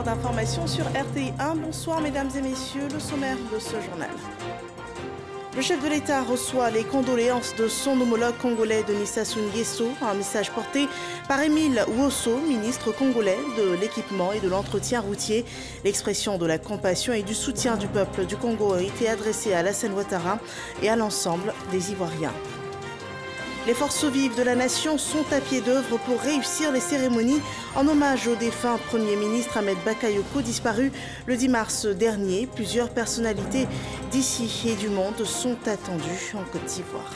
l'heure d'information sur RTI1. Bonsoir mesdames et messieurs, le sommaire de ce journal. Le chef de l'État reçoit les condoléances de son homologue congolais Denis Sassou Nguesso, un message porté par Émile Wosso, ministre congolais de l'équipement et de l'entretien routier. L'expression de la compassion et du soutien du peuple du Congo a été adressée à Alassane Ouattara et à l'ensemble des Ivoiriens. Les forces vives de la nation sont à pied d'œuvre pour réussir les cérémonies en hommage au défunt Premier ministre Ahmed Bakayoko, disparu le 10 mars dernier. Plusieurs personnalités d'ici et du monde sont attendues en Côte d'Ivoire.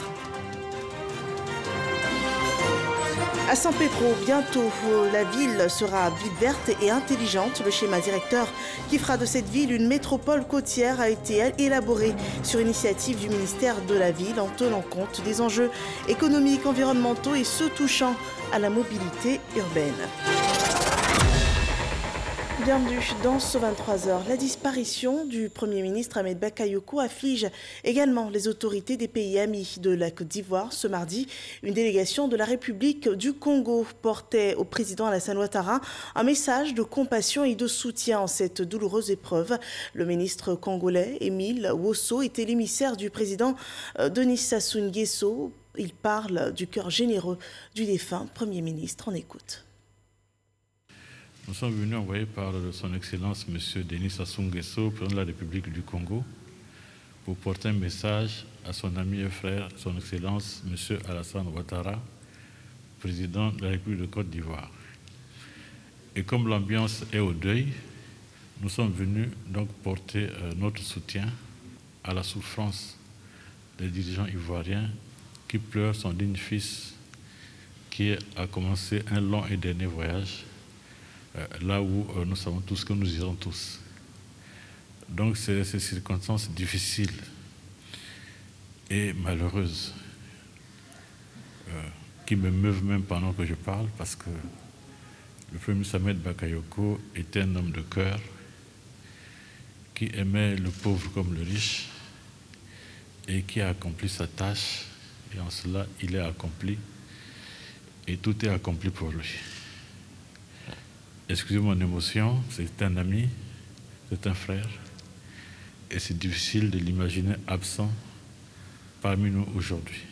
À San Pedro, bientôt, la ville sera ville verte et intelligente. Le schéma directeur qui fera de cette ville une métropole côtière a été élaboré sur initiative du ministère de la Ville en tenant compte des enjeux économiques, environnementaux et ceux touchant à la mobilité urbaine. Bienvenue dans ce 23h. La disparition du Premier ministre Ahmed Bakayoko afflige également les autorités des pays amis de la Côte d'Ivoire. Ce mardi, une délégation de la République du Congo portait au président Alassane Ouattara un message de compassion et de soutien en cette douloureuse épreuve. Le ministre congolais Émile Wosso était l'émissaire du président Denis Sassou Nguesso. Il parle du cœur généreux du défunt Premier ministre. On écoute. Nous sommes venus envoyés par son Excellence M. Denis Sassou Nguesso, président de la République du Congo, pour porter un message à son ami et frère, son Excellence M. Alassane Ouattara, président de la République de Côte d'Ivoire. Et comme l'ambiance est au deuil, nous sommes venus donc porter notre soutien à la souffrance des dirigeants ivoiriens qui pleurent son digne fils qui a commencé un long et dernier voyage là où nous savons tous que nous irons tous. Donc c'est ces circonstances difficiles et malheureuses qui me meuvent même pendant que je parle, parce que le Premier ministre Ahmed Bakayoko était un homme de cœur qui aimait le pauvre comme le riche et qui a accompli sa tâche, et en cela il est accompli et tout est accompli pour lui. Excusez mon émotion, c'est un ami, c'est un frère, et c'est difficile de l'imaginer absent parmi nous aujourd'hui.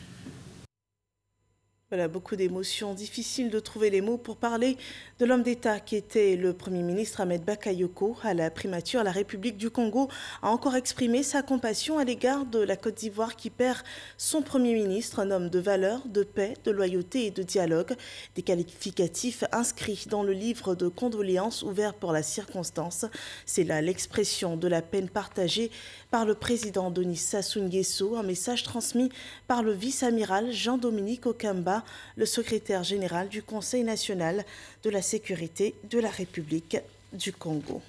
Voilà, beaucoup d'émotions, difficile de trouver les mots pour parler de l'homme d'État qui était le Premier ministre Ahmed Bakayoko. À la primature, la République du Congo a encore exprimé sa compassion à l'égard de la Côte d'Ivoire qui perd son Premier ministre, un homme de valeur, de paix, de loyauté et de dialogue. Des qualificatifs inscrits dans le livre de condoléances ouvert pour la circonstance. C'est là l'expression de la peine partagée par le président Denis Sassou Nguesso, un message transmis par le vice-amiral Jean-Dominique Okamba, le secrétaire général du Conseil national de la sécurité de la République du Congo.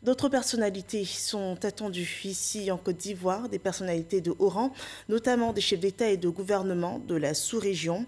D'autres personnalités sont attendues ici en Côte d'Ivoire, des personnalités de haut rang, notamment des chefs d'État et de gouvernement de la sous-région.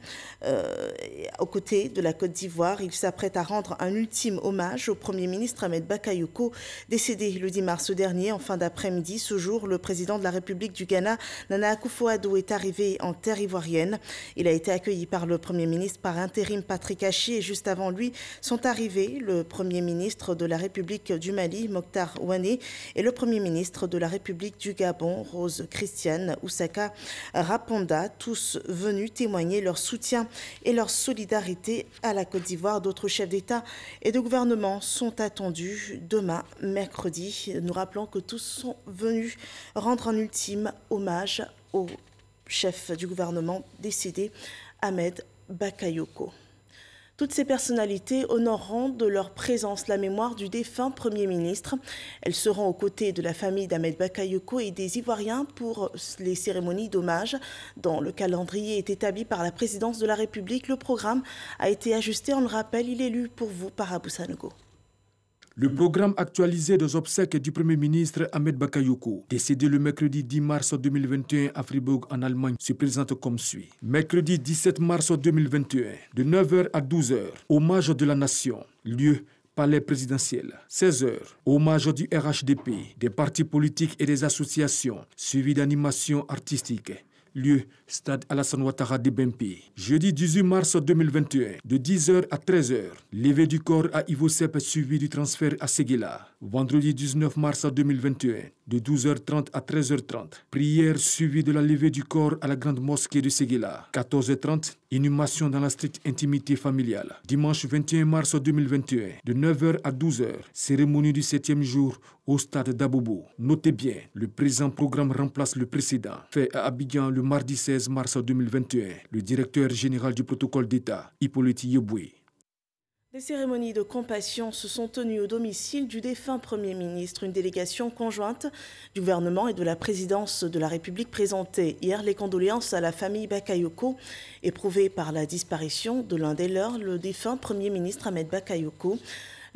Aux côtés de la Côte d'Ivoire, il s'apprête à rendre un ultime hommage au Premier ministre Ahmed Bakayoko, décédé le 10 mars dernier en fin d'après-midi. Ce jour, le président de la République du Ghana, Nana Akufo-Addo, est arrivé en terre ivoirienne. Il a été accueilli par le Premier ministre par intérim Patrick Hachi et juste avant lui sont arrivés le Premier ministre de la République du Mali, Mokhtar Ouane, et le Premier ministre de la République du Gabon, Rose Christiane Oussaka Raponda, tous venus témoigner leur soutien et leur solidarité à la Côte d'Ivoire. D'autres chefs d'État et de gouvernement sont attendus demain, mercredi. Nous rappelons que tous sont venus rendre un ultime hommage au chef du gouvernement décédé, Ahmed Bakayoko. Toutes ces personnalités honoreront de leur présence la mémoire du défunt Premier ministre. Elles seront aux côtés de la famille d'Ahmed Bakayoko et des Ivoiriens pour les cérémonies d'hommage dont le calendrier est établi par la présidence de la République. Le programme a été ajusté, on le rappelle, il est lu pour vous par Abou Sanogo. Le programme actualisé des obsèques du Premier ministre Ahmed Bakayoko, décédé le mercredi 10 mars 2021 à Fribourg en Allemagne, se présente comme suit. Mercredi 17 mars 2021, de 9h à 12h, hommage de la nation, lieu palais présidentiel. 16h, hommage du RHDP, des partis politiques et des associations, suivi d'animations artistiques. Lieu stade Alassane Ouattara de Bempé. Jeudi 18 mars 2021, de 10h à 13h, levée du corps à Ivo Sepp suivi du transfert à Séguéla. Vendredi 19 mars 2021, de 12h30 à 13h30, prière suivie de la levée du corps à la grande mosquée de Séguéla. 14h30, inhumation dans la stricte intimité familiale. Dimanche 21 mars 2021, de 9h à 12h, cérémonie du 7e jour au stade d'Abobo. Notez bien, le présent programme remplace le précédent. Fait à Abidjan le mardi 16 mars 2021, le directeur général du protocole d'État, Hippolyte Yeboué. Des cérémonies de compassion se sont tenues au domicile du défunt Premier ministre. Une délégation conjointe du gouvernement et de la présidence de la République présentait hier les condoléances à la famille Bakayoko, éprouvée par la disparition de l'un des leurs, le défunt Premier ministre Ahmed Bakayoko.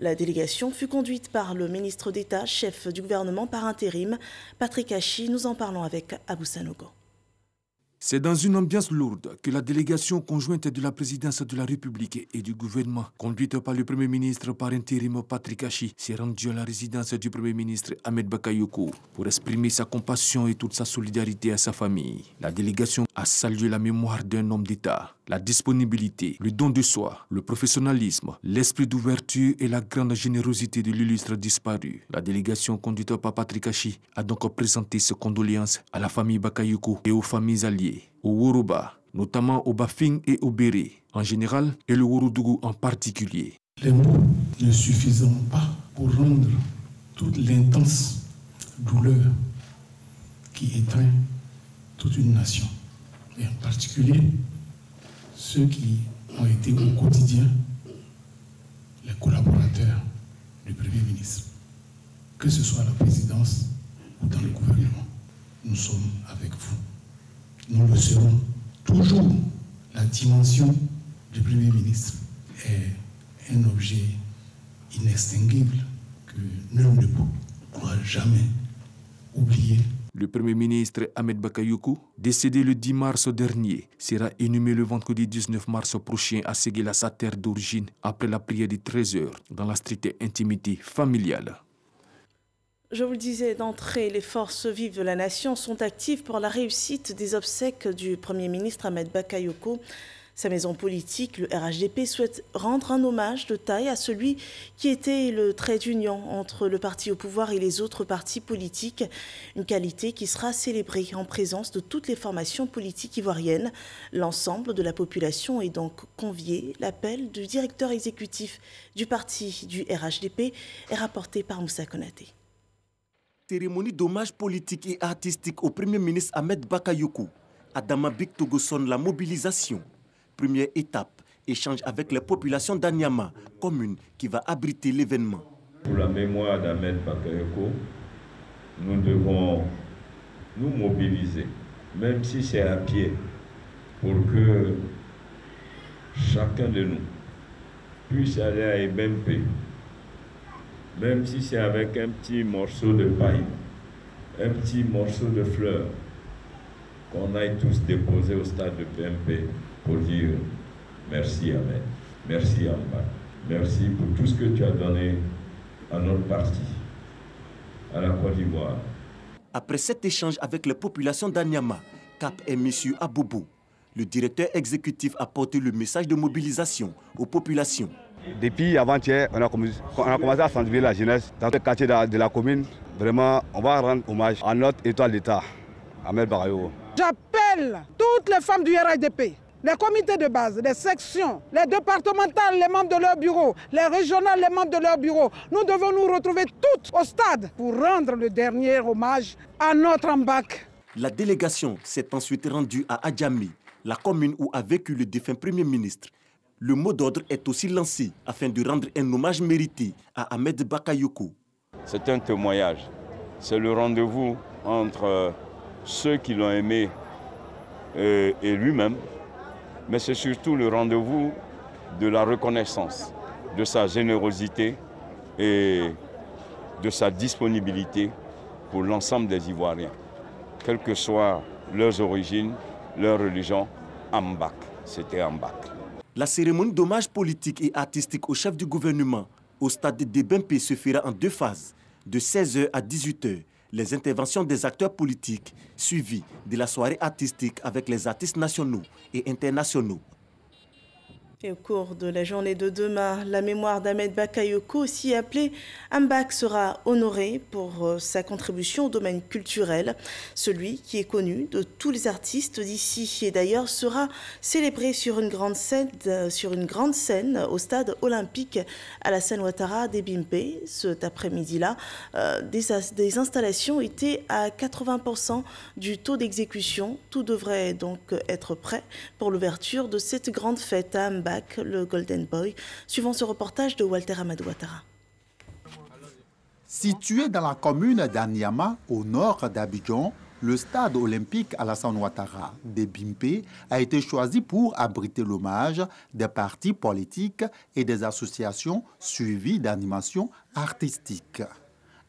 La délégation fut conduite par le ministre d'État, chef du gouvernement par intérim, Patrick Hachi. Nous en parlons avec Abou Sanogo. C'est dans une ambiance lourde que la délégation conjointe de la présidence de la République et du gouvernement, conduite par le Premier ministre par intérim Patrick Hachi, s'est rendue à la résidence du Premier ministre Ahmed Bakayoko pour exprimer sa compassion et toute sa solidarité à sa famille. La délégation a salué la mémoire d'un homme d'État, la disponibilité, le don de soi, le professionnalisme, l'esprit d'ouverture et la grande générosité de l'illustre disparu. La délégation conduite par Patrick Hachi a donc présenté ses condoléances à la famille Bakayoko et aux familles alliées, au Woroba, notamment au Bafing et au Béré en général et le Worodougou en particulier. Les mots ne suffisent pas pour rendre toute l'intense douleur qui étreint toute une nation, et en particulier ceux qui ont été au quotidien les collaborateurs du Premier ministre, que ce soit à la présidence ou dans le gouvernement. Nous sommes avec vous. Nous le serons toujours. La dimension du Premier ministre est un objet inextinguible que nul ne pourra jamais oublier. Le Premier ministre Ahmed Bakayoko, décédé le 10 mars dernier, sera inhumé le vendredi 19 mars prochain à Séguéla, sa terre d'origine, après la prière de 13h dans la stricte intimité familiale. Je vous le disais d'entrée, les forces vives de la nation sont actives pour la réussite des obsèques du Premier ministre Ahmed Bakayoko. Sa maison politique, le RHDP, souhaite rendre un hommage de taille à celui qui était le trait d'union entre le parti au pouvoir et les autres partis politiques. Une qualité qui sera célébrée en présence de toutes les formations politiques ivoiriennes. L'ensemble de la population est donc convié. L'appel du directeur exécutif du parti du RHDP est rapporté par Moussa Konaté. Cérémonie d'hommage politique et artistique au Premier ministre Ahmed Bakayoko. Adama Bik Togo sonne la mobilisation. Première étape, échange avec les populations d'Anyama, commune qui va abriter l'événement. Pour la mémoire d'Ahmed Bakayoko, nous devons nous mobiliser, même si c'est à pied, pour que chacun de nous puisse aller à Ebempe, même si c'est avec un petit morceau de paille, un petit morceau de fleurs, qu'on aille tous déposer au stade de BMP pour dire merci Ahmed, merci Amba, merci pour tout ce que tu as donné à notre parti, à la Côte d'Ivoire. Après cet échange avec les populations d'Anyama, Cap et M. Abobo, le directeur exécutif a porté le message de mobilisation aux populations. Depuis avant-hier, on a commencé à sensibiliser la jeunesse dans le quartier de la commune. Vraiment, on va rendre hommage à notre étoile d'État, Ahmed Bakayoko. J'appelle toutes les femmes du RHDP, les comités de base, les sections, les départementales, les membres de leur bureau, les régionales, les membres de leur bureau. Nous devons nous retrouver toutes au stade pour rendre le dernier hommage à notre Ambak. La délégation s'est ensuite rendue à Adjamé, la commune où a vécu le défunt Premier ministre. Le mot d'ordre est aussi lancé afin de rendre un hommage mérité à Ahmed Bakayoko. C'est un témoignage, c'est le rendez-vous entre ceux qui l'ont aimé et lui-même, mais c'est surtout le rendez-vous de la reconnaissance, de sa générosité et de sa disponibilité pour l'ensemble des Ivoiriens, quelles que soient leurs origines, leur religion. Ambak, c'était Ambak. La cérémonie d'hommage politique et artistique au chef du gouvernement au stade de Bempé se fera en deux phases, de 16h à 18h. Les interventions des acteurs politiques suivies de la soirée artistique avec les artistes nationaux et internationaux. Et au cours de la journée de demain, la mémoire d'Ahmed Bakayoko, aussi appelé Ambak, sera honorée pour sa contribution au domaine culturel. Celui qui est connu de tous les artistes d'ici et d'ailleurs sera célébré sur une grande scène au stade olympique Alassane Ouattara d'Ebimpe. Cet après-midi-là, des installations étaient à 80% du taux d'exécution. Tout devrait donc être prêt pour l'ouverture de cette grande fête à Ambak, le Golden Boy, suivant ce reportage de Walter Amadou Ouattara. Situé dans la commune d'Aniama, au nord d'Abidjan, le stade olympique Alassane Ouattara d'Ebimpe a été choisi pour abriter l'hommage des partis politiques et des associations suivies d'animations artistiques.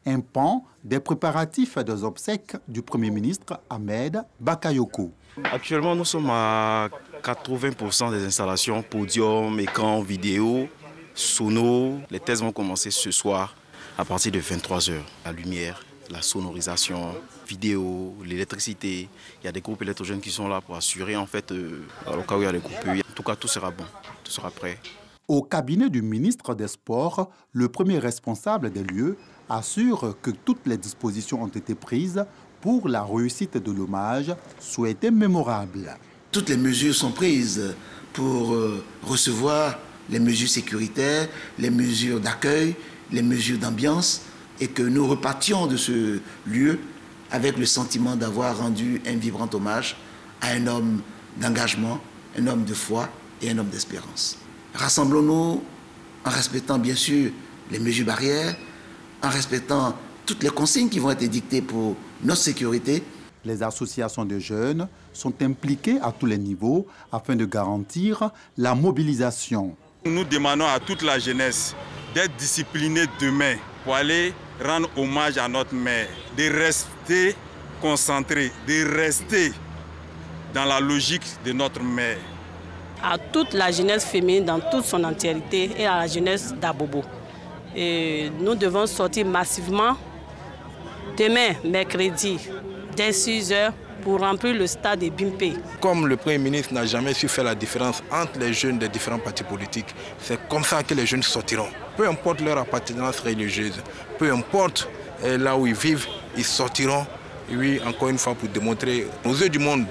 Un pan des préparatifs des obsèques du Premier ministre Ahmed Bakayoko. Actuellement, nous sommes à 80% des installations, podium, écran, vidéo, sono. Les tests vont commencer ce soir à partir de 23h. La lumière, la sonorisation, vidéo, l'électricité. Il y a des groupes électrogènes qui sont là pour assurer en fait, au cas où il y a des coupures. En tout cas, tout sera bon, tout sera prêt. Au cabinet du ministre des Sports, le premier responsable des lieux assure que toutes les dispositions ont été prises pour la réussite de l'hommage souhaité mémorable. Toutes les mesures sont prises pour recevoir les mesures sécuritaires, les mesures d'accueil, les mesures d'ambiance et que nous repartions de ce lieu avec le sentiment d'avoir rendu un vibrant hommage à un homme d'engagement, un homme de foi et un homme d'espérance. Rassemblons-nous en respectant bien sûr les mesures barrières, en respectant toutes les consignes qui vont être dictées pour notre sécurité. Les associations de jeunes sont impliquées à tous les niveaux afin de garantir la mobilisation. Nous demandons à toute la jeunesse d'être disciplinée demain pour aller rendre hommage à notre mère, de rester concentrés, de rester dans la logique de notre mère. À toute la jeunesse féminine dans toute son entièreté et à la jeunesse d'Abobo. Et nous devons sortir massivement demain, mercredi, dès 6h, pour remplir le stade de Bimpe. Comme le Premier ministre n'a jamais su faire la différence entre les jeunes des différents partis politiques, c'est comme ça que les jeunes sortiront. Peu importe leur appartenance religieuse, peu importe là où ils vivent, ils sortiront, oui, encore une fois, pour démontrer aux yeux du monde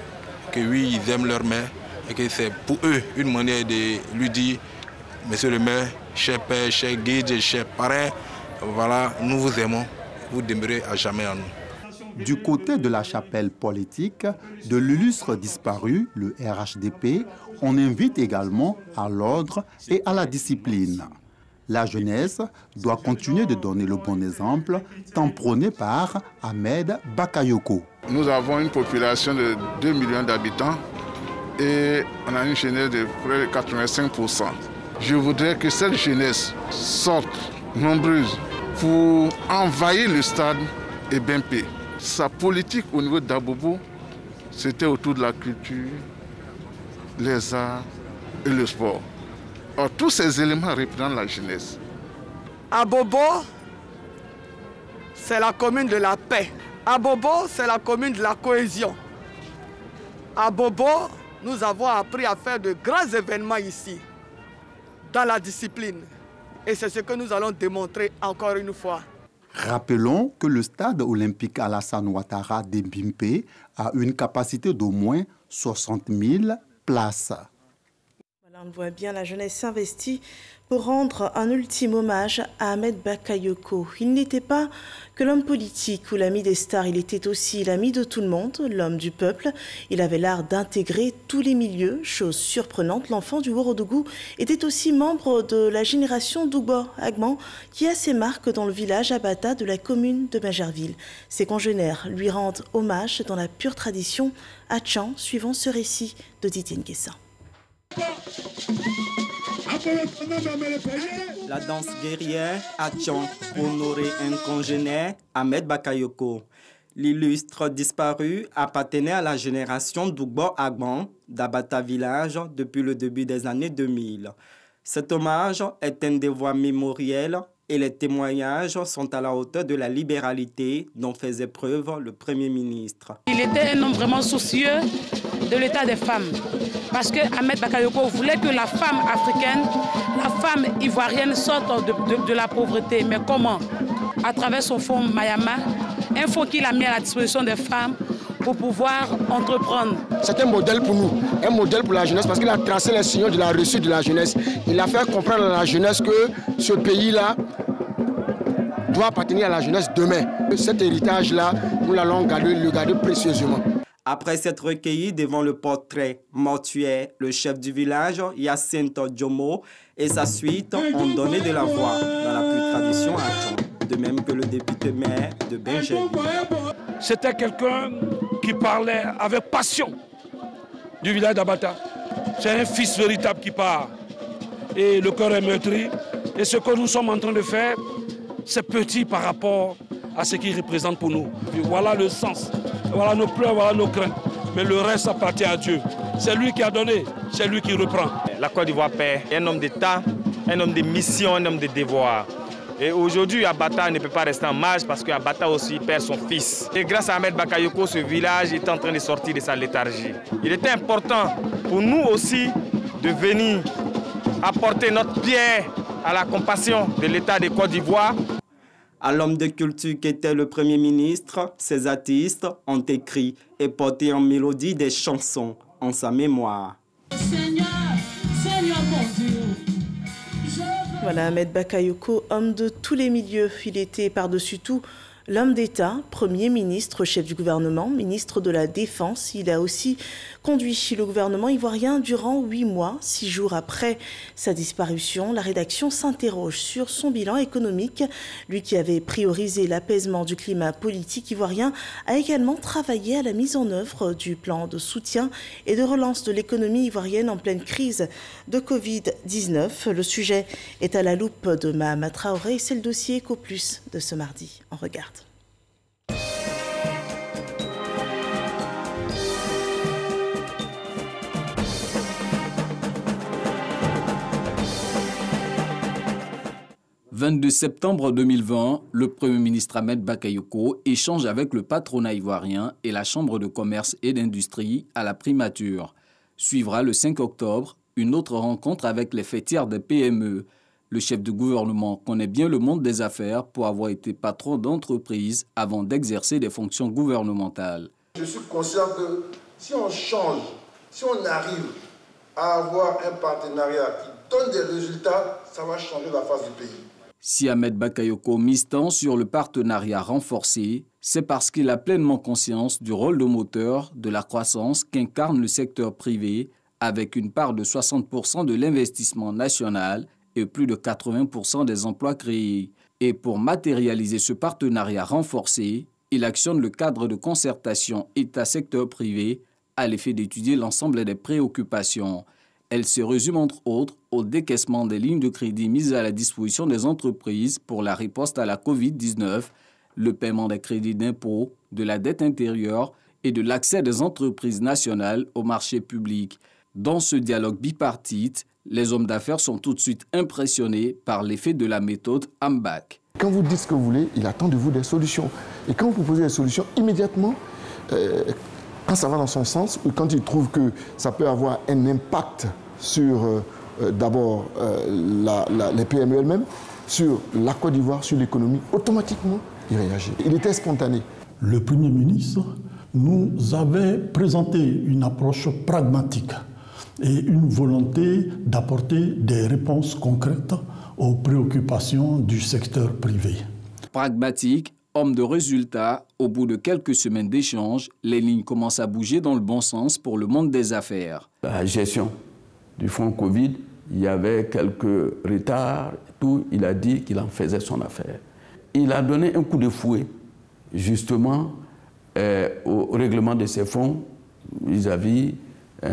que oui, ils aiment leur mère et que c'est pour eux une manière de lui dire, monsieur le maire, cher père, cher guide, cher parrain, voilà, nous vous aimons, vous demeurez à jamais en nous. Du côté de la chapelle politique, de l'illustre disparu, le RHDP, on invite également à l'ordre et à la discipline. La jeunesse doit continuer de donner le bon exemple, tant prôné par Ahmed Bakayoko. Nous avons une population de 2 millions d'habitants et on a une jeunesse de près de 85%. Je voudrais que cette jeunesse sorte nombreuse pour envahir le stade et Bimpe. Sa politique au niveau d'Abobo, c'était autour de la culture, les arts et le sport. Or, tous ces éléments représentent la jeunesse. Abobo, c'est la commune de la paix. Abobo, c'est la commune de la cohésion. Abobo, nous avons appris à faire de grands événements ici, dans la discipline. Et c'est ce que nous allons démontrer encore une fois. Rappelons que le stade olympique Alassane Ouattara d'Ebimpe a une capacité d'au moins 60 000 places. Voilà, on voit bien la jeunesse s'investit pour rendre un ultime hommage à Ahmed Bakayoko. Il n'était pas que l'homme politique ou l'ami des stars, il était aussi l'ami de tout le monde, l'homme du peuple. Il avait l'art d'intégrer tous les milieux. Chose surprenante, l'enfant du Worodougou était aussi membre de la génération d'Ougbo Agman, qui a ses marques dans le village Abata de la commune de Majerville. Ses congénères lui rendent hommage dans la pure tradition à Tchan, suivant ce récit de Didier Nguessin. La danse guerrière à Tchan pour honorer un congénère, Ahmed Bakayoko. L'illustre disparu appartenait à la génération d'Ougbo Agban d'Abata Village depuis le début des années 2000. Cet hommage est un devoir mémoriel Et les témoignages sont à la hauteur de la libéralité dont faisait preuve le Premier ministre. Il était un homme vraiment soucieux de l'état des femmes. Parce que Ahmed Bakayoko voulait que la femme africaine, la femme ivoirienne sorte de la pauvreté. Mais comment? À travers son fonds Mayama, un fonds qu'il a mis à la disposition des femmes pour pouvoir entreprendre. C'est un modèle pour nous, un modèle pour la jeunesse parce qu'il a tracé les signaux de la réussite de la jeunesse. Il a fait comprendre à la jeunesse que ce pays-là doit appartenir à la jeunesse demain. Cet héritage-là, nous allons le garder précieusement. Après s'être recueilli devant le portrait mortuaire, le chef du village, Yacinto Djomo, et sa suite ont donné de la voix dans la plus tradition Atchon, de même que le député maire de Benjerville. C'était quelqu'un qui parlait avec passion du village d'Abata. C'est un fils véritable qui part. Et le cœur est meurtri. Et ce que nous sommes en train de faire, c'est petit par rapport à ce qu'il représente pour nous. Et voilà le sens, voilà nos pleurs, voilà nos craintes. Mais le reste appartient à Dieu. C'est lui qui a donné, c'est lui qui reprend. La Côte d'Ivoire paie, un homme d'État, un homme de mission, un homme de devoir. Et aujourd'hui, Abata ne peut pas rester en marge parce qu'Abata aussi perd son fils. Et grâce à Ahmed Bakayoko, ce village est en train de sortir de sa léthargie. Il était important pour nous aussi de venir apporter notre pierre à la compassion de l'État de Côte d'Ivoire. À l'homme de culture qu'était le Premier ministre, ces artistes ont écrit et porté en mélodie des chansons en sa mémoire. Seigneur mon Dieu. Voilà, Ahmed Bakayoko, homme de tous les milieux. Il était par-dessus tout l'homme d'État, Premier ministre, chef du gouvernement, ministre de la Défense. Il a aussi conduit le gouvernement ivoirien durant 8 mois. 6 jours après sa disparition, la rédaction s'interroge sur son bilan économique. Lui qui avait priorisé l'apaisement du climat politique ivoirien a également travaillé à la mise en œuvre du plan de soutien et de relance de l'économie ivoirienne en pleine crise de Covid-19. Le sujet est à la loupe de Mahama Traoré et c'est le dossier Eco Plus de ce mardi. On regarde. « 22 septembre 2020, le Premier ministre Ahmed Bakayoko échange avec le patronat ivoirien et la Chambre de commerce et d'industrie à la primature. Suivra le 5 octobre une autre rencontre avec les fêtières des PME. Le chef de gouvernement connaît bien le monde des affaires pour avoir été patron d'entreprise avant d'exercer des fonctions gouvernementales. Je suis conscient que si on change, si on arrive à avoir un partenariat qui donne des résultats, ça va changer la face du pays. Si Ahmed Bakayoko mise tant sur le partenariat renforcé, c'est parce qu'il a pleinement conscience du rôle de moteur de la croissance qu'incarne le secteur privé avec une part de 60% de l'investissement national et plus de 80% des emplois créés. Et pour matérialiser ce partenariat renforcé, il actionne le cadre de concertation État-secteur privé à l'effet d'étudier l'ensemble des préoccupations. Elle se résume entre autres au décaissement des lignes de crédit mises à la disposition des entreprises pour la riposte à la Covid-19, le paiement des crédits d'impôt, de la dette intérieure et de l'accès des entreprises nationales au marché public. Dans ce dialogue bipartite, les hommes d'affaires sont tout de suite impressionnés par l'effet de la méthode AMBAC. Quand vous dites ce que vous voulez, il attend de vous des solutions. Et quand vous proposez des solutions, immédiatement, quand ça va dans son sens, ou quand il trouve que ça peut avoir un impact sur d'abord les PME elles-mêmes, sur la Côte d'Ivoire, sur l'économie, automatiquement, il réagit. Il était spontané. Le Premier ministre nous avait présenté une approche pragmatique et une volonté d'apporter des réponses concrètes aux préoccupations du secteur privé. Pragmatique, homme de résultats, au bout de quelques semaines d'échanges, les lignes commencent à bouger dans le bon sens pour le monde des affaires. La gestion du fonds Covid, il y avait quelques retards, tout, il a dit qu'il en faisait son affaire. Il a donné un coup de fouet, justement, au règlement de ces fonds vis-à-vis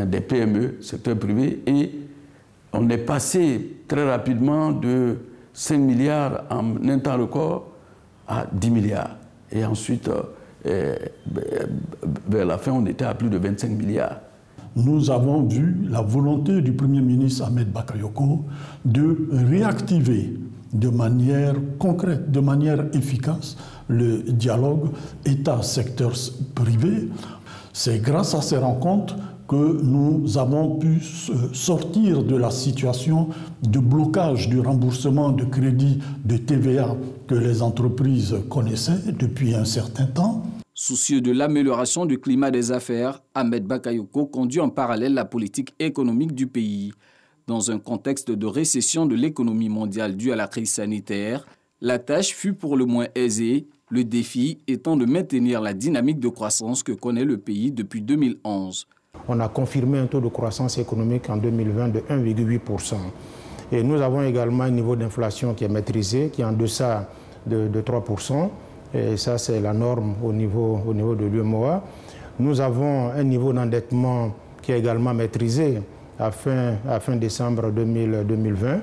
des PME, secteur privé, et on est passé très rapidement de 5 milliards en un temps record à 10 milliards. Et ensuite, vers la fin, on était à plus de 25 milliards. Nous avons vu la volonté du Premier ministre Ahmed Bakayoko de réactiver de manière concrète, de manière efficace, le dialogue État-secteur privé. C'est grâce à ces rencontres que nous avons pu sortir de la situation de blocage du remboursement de crédits de TVA que les entreprises connaissaient depuis un certain temps. Soucieux de l'amélioration du climat des affaires, Ahmed Bakayoko conduit en parallèle la politique économique du pays. Dans un contexte de récession de l'économie mondiale due à la crise sanitaire, la tâche fut pour le moins aisée, le défi étant de maintenir la dynamique de croissance que connaît le pays depuis 2011. On a confirmé un taux de croissance économique en 2020 de 1,8%. Et nous avons également un niveau d'inflation qui est maîtrisé, qui est en deçà de 3%. Et ça, c'est la norme au niveau de l'UEMOA. Nous avons un niveau d'endettement qui est également maîtrisé à fin décembre 2020.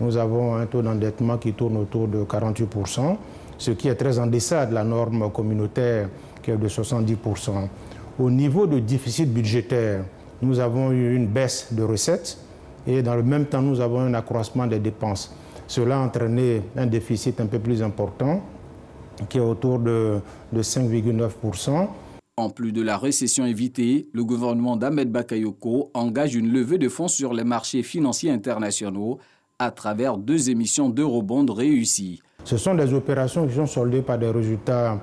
Nous avons un taux d'endettement qui tourne autour de 48%, ce qui est très en deçà de la norme communautaire qui est de 70%. Au niveau de déficit budgétaire, nous avons eu une baisse de recettes et dans le même temps, nous avons un accroissement des dépenses. Cela a entraîné un déficit un peu plus important qui est autour de 5,9%. En plus de la récession évitée, le gouvernement d'Ahmed Bakayoko engage une levée de fonds sur les marchés financiers internationaux à travers 2 émissions d'eurobonds réussies. Ce sont des opérations qui sont soldées par des résultats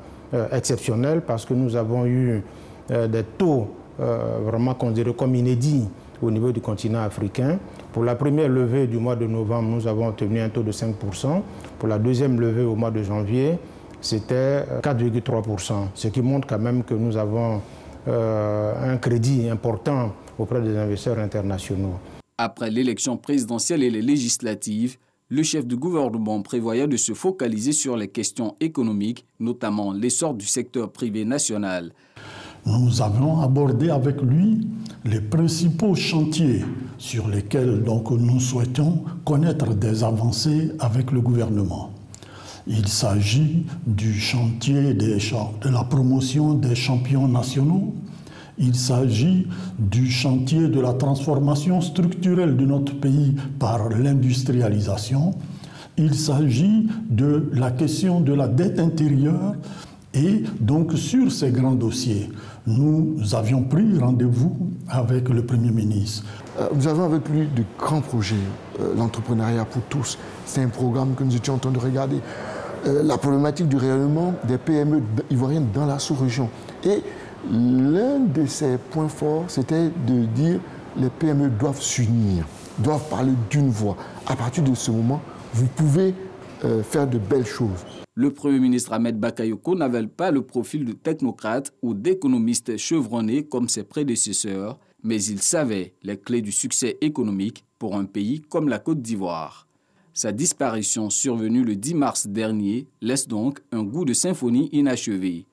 exceptionnels parce que nous avons eu des taux vraiment considérés comme inédits au niveau du continent africain. Pour la première levée du mois de novembre, nous avons obtenu un taux de 5%. Pour la deuxième levée au mois de janvier, c'était 4,3%, ce qui montre quand même que nous avons un crédit important auprès des investisseurs internationaux. Après l'élection présidentielle et les législatives, le chef du gouvernement prévoyait de se focaliser sur les questions économiques, notamment l'essor du secteur privé national. Nous avons abordé avec lui les principaux chantiers sur lesquels nous souhaitons connaître des avancées avec le gouvernement. Il s'agit du chantier de la promotion des champions nationaux. Il s'agit du chantier de la transformation structurelle de notre pays par l'industrialisation. Il s'agit de la question de la dette intérieure. Et donc sur ces grands dossiers, nous avions pris rendez-vous avec le Premier ministre. Nous avons avec lui de grands projets, l'entrepreneuriat pour tous. C'est un programme que nous étions en train de regarder. La problématique du rayonnement des PME ivoiriennes dans la sous-région. Et l'un de ses points forts, c'était de dire que les PME doivent s'unir, doivent parler d'une voix. À partir de ce moment, vous pouvez faire de belles choses. Le Premier ministre Ahmed Bakayoko n'avait pas le profil de technocrate ou d'économiste chevronné comme ses prédécesseurs, mais il savait les clés du succès économique pour un pays comme la Côte d'Ivoire. Sa disparition survenue le 10 mars dernier laisse donc un goût de symphonie inachevé.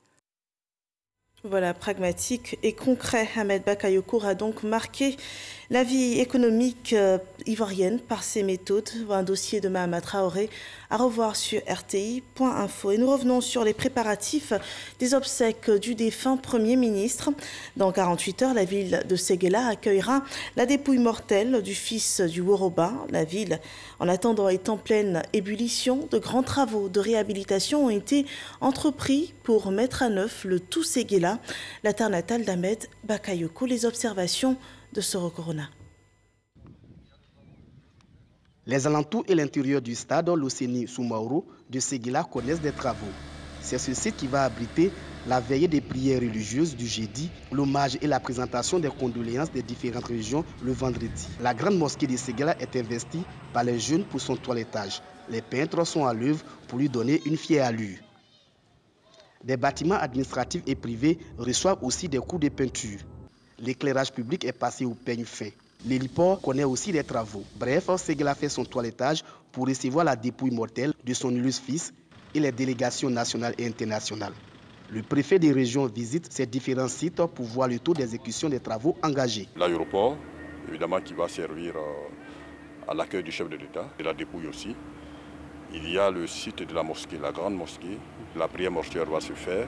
Voilà, pragmatique et concret, Ahmed Bakayoko a donc marqué la vie économique ivoirienne par ses méthodes. Un dossier de Mahama Traoré à revoir sur rti.info. Et nous revenons sur les préparatifs des obsèques du défunt Premier ministre. Dans 48 heures, la ville de Séguéla accueillera la dépouille mortelle du fils du Woroba. La ville, en attendant, est en pleine ébullition. De grands travaux de réhabilitation ont été entrepris pour mettre à neuf le tout Séguéla, la terre natale d'Ahmed Bakayoko. Les observations de Soro Corona. Les alentours et l'intérieur du stade Losséni Soumaoro de Séguéla connaissent des travaux. C'est ce site qui va abriter la veillée des prières religieuses du jeudi, l'hommage et la présentation des condoléances des différentes régions le vendredi. La grande mosquée de Séguéla est investie par les jeunes pour son toilettage. Les peintres sont à l'œuvre pour lui donner une fière allure. Des bâtiments administratifs et privés reçoivent aussi des coups de peinture. L'éclairage public est passé au peigne fin. L'héliport connaît aussi des travaux. Bref, Séguéla fait son toilettage pour recevoir la dépouille mortelle de son illustre fils et les délégations nationales et internationales. Le préfet des régions visite ces différents sites pour voir le taux d'exécution des travaux engagés. L'aéroport, évidemment, qui va servir à l'accueil du chef de l'État, et la dépouille aussi. Il y a le site de la mosquée, la grande mosquée. La prière mortuaire va se faire.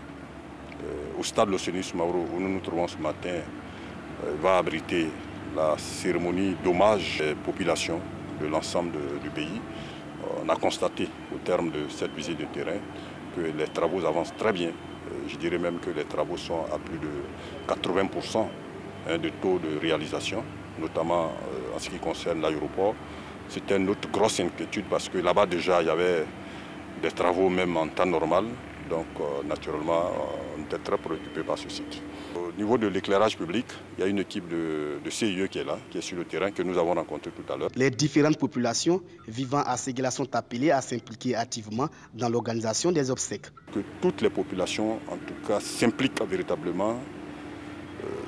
Au stade Losséni Soumaoro, où nous nous trouvons ce matin, va abriter la cérémonie d'hommage des populations de l'ensemble du pays. On a constaté au terme de cette visite de terrain que les travaux avancent très bien. Je dirais même que les travaux sont à plus de 80% de taux de réalisation, notamment en ce qui concerne l'aéroport. C'était notre grosse inquiétude parce que là-bas déjà il y avait des travaux même en temps normal. Donc naturellement on était très préoccupés par ce site. Au niveau de l'éclairage public, il y a une équipe de CIE qui est là, qui est sur le terrain, que nous avons rencontré tout à l'heure. Les différentes populations vivant à Séguéla sont appelées à s'impliquer activement dans l'organisation des obsèques. Que toutes les populations, en tout cas, s'impliquent véritablement,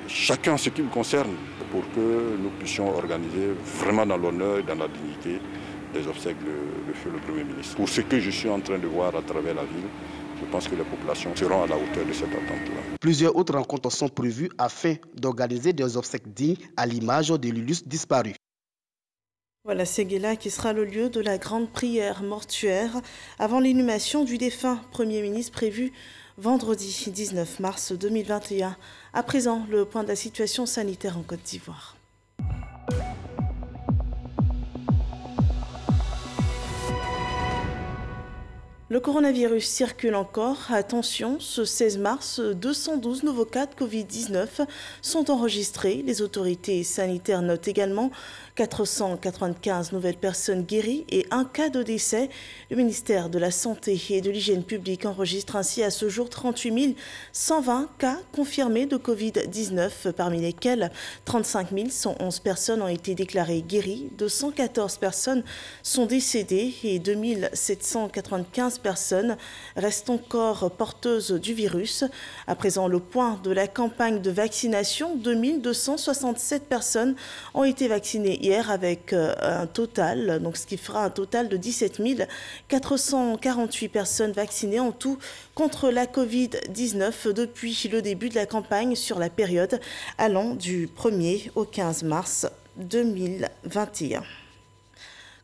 chacun en ce qui le concerne, pour que nous puissions organiser vraiment dans l'honneur et dans la dignité des obsèques de feu le Premier ministre. Pour ce que je suis en train de voir à travers la ville, je pense que les populations seront à la hauteur de cette attente-là. Plusieurs autres rencontres sont prévues afin d'organiser des obsèques dignes à l'image de l'illustre disparu. Voilà, Séguéla qui sera le lieu de la grande prière mortuaire avant l'inhumation du défunt Premier ministre prévu vendredi 19 mars 2021. À présent, le point de la situation sanitaire en Côte d'Ivoire. Le coronavirus circule encore. Attention, ce 16 mars, 212 nouveaux cas de Covid-19 sont enregistrés. Les autorités sanitaires notent également 495 nouvelles personnes guéries et un cas de décès. Le ministère de la Santé et de l'Hygiène publique enregistre ainsi à ce jour 38 120 cas confirmés de Covid-19, parmi lesquels 35 111 personnes ont été déclarées guéries, 214 personnes sont décédées et 2795 personnes restent encore porteuses du virus. À présent, le point de la campagne de vaccination, 2267 personnes ont été vaccinées hier avec un total, donc ce qui fera un total de 17 448 personnes vaccinées en tout contre la Covid-19 depuis le début de la campagne sur la période allant du 1er au 15 mars 2021.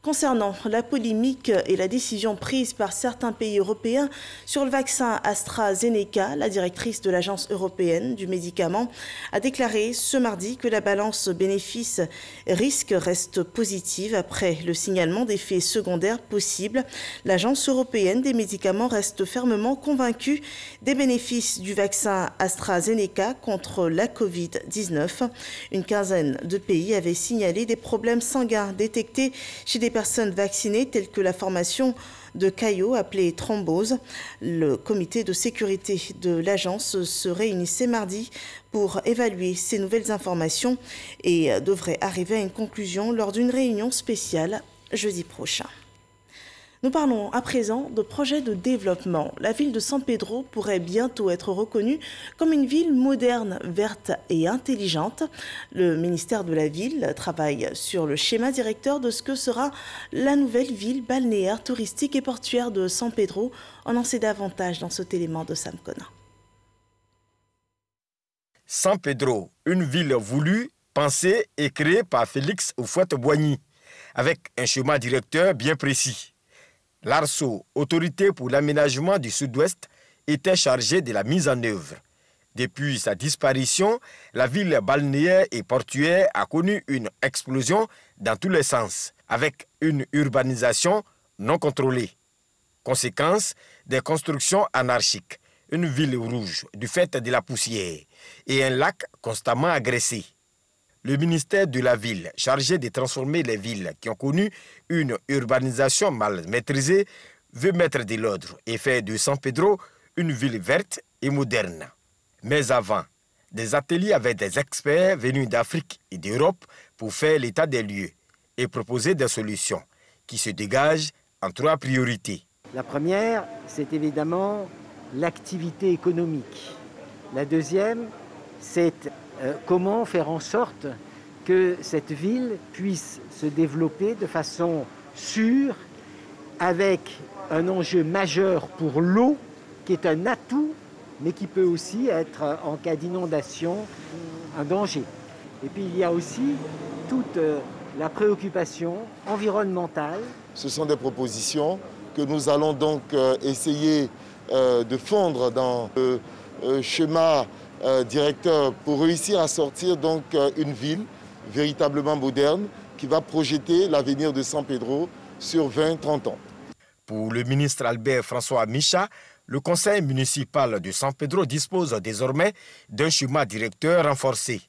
Concernant la polémique et la décision prise par certains pays européens sur le vaccin AstraZeneca, la directrice de l'Agence européenne du médicament a déclaré ce mardi que la balance bénéfice-risque reste positive après le signalement d'effets secondaires possibles. L'Agence européenne des médicaments reste fermement convaincue des bénéfices du vaccin AstraZeneca contre la Covid-19. Une quinzaine de pays avaient signalé des problèmes sanguins détectés chez des personnes vaccinées telles que la formation de caillots appelés thromboses. Le comité de sécurité de l'agence se réunissait mardi pour évaluer ces nouvelles informations et devrait arriver à une conclusion lors d'une réunion spéciale jeudi prochain. Nous parlons à présent de projets de développement. La ville de San Pedro pourrait bientôt être reconnue comme une ville moderne, verte et intelligente. Le ministère de la Ville travaille sur le schéma directeur de ce que sera la nouvelle ville balnéaire, touristique et portuaire de San Pedro. On en sait davantage dans cet élément de Sam Kona. San Pedro, une ville voulue, pensée et créée par Félix Houphouët-Boigny, avec un schéma directeur bien précis. L'ARSO, autorité pour l'aménagement du Sud-Ouest, était chargée de la mise en œuvre. Depuis sa disparition, la ville balnéaire et portuaire a connu une explosion dans tous les sens, avec une urbanisation non contrôlée. Conséquence, des constructions anarchiques, une ville rouge du fait de la poussière et un lac constamment agressé. Le ministère de la Ville, chargé de transformer les villes qui ont connu une urbanisation mal maîtrisée, veut mettre de l'ordre et faire de San Pedro une ville verte et moderne. Mais avant, des ateliers avec des experts venus d'Afrique et d'Europe pour faire l'état des lieux et proposer des solutions qui se dégagent en 3 priorités. La première, c'est évidemment l'activité économique. La deuxième, c'est comment faire en sorte que cette ville puisse se développer de façon sûre, avec un enjeu majeur pour l'eau, qui est un atout, mais qui peut aussi être, en cas d'inondation, un danger. Et puis il y a aussi toute la préoccupation environnementale. Ce sont des propositions que nous allons donc essayer de fondre dans le schéma directeur pour réussir à sortir donc une ville véritablement moderne qui va projeter l'avenir de San Pedro sur 20-30 ans. Pour le ministre Albert François Micha, le conseil municipal de San Pedro dispose désormais d'un schéma directeur renforcé.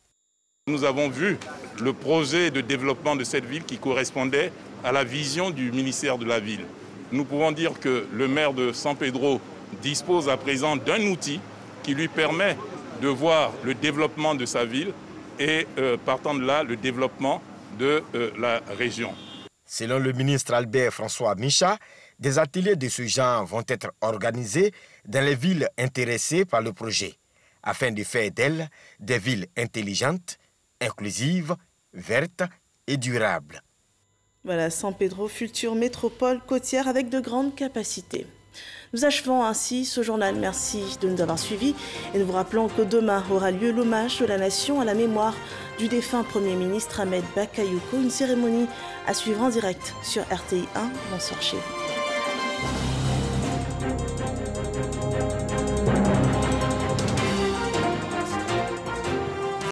Nous avons vu le projet de développement de cette ville qui correspondait à la vision du ministère de la ville. Nous pouvons dire que le maire de San Pedro dispose à présent d'un outil qui lui permet de voir le développement de sa ville et partant de là, le développement de la région. Selon le ministre Albert François Micha, des ateliers de ce genre vont être organisés dans les villes intéressées par le projet, afin de faire d'elles des villes intelligentes, inclusives, vertes et durables. Voilà, San Pedro, future métropole côtière avec de grandes capacités. Nous achevons ainsi ce journal. Merci de nous avoir suivis et nous vous rappelons que demain aura lieu l'hommage de la nation à la mémoire du défunt Premier ministre Ahmed Bakayoko. Une cérémonie à suivre en direct sur RTI 1. Bonsoir chez vous.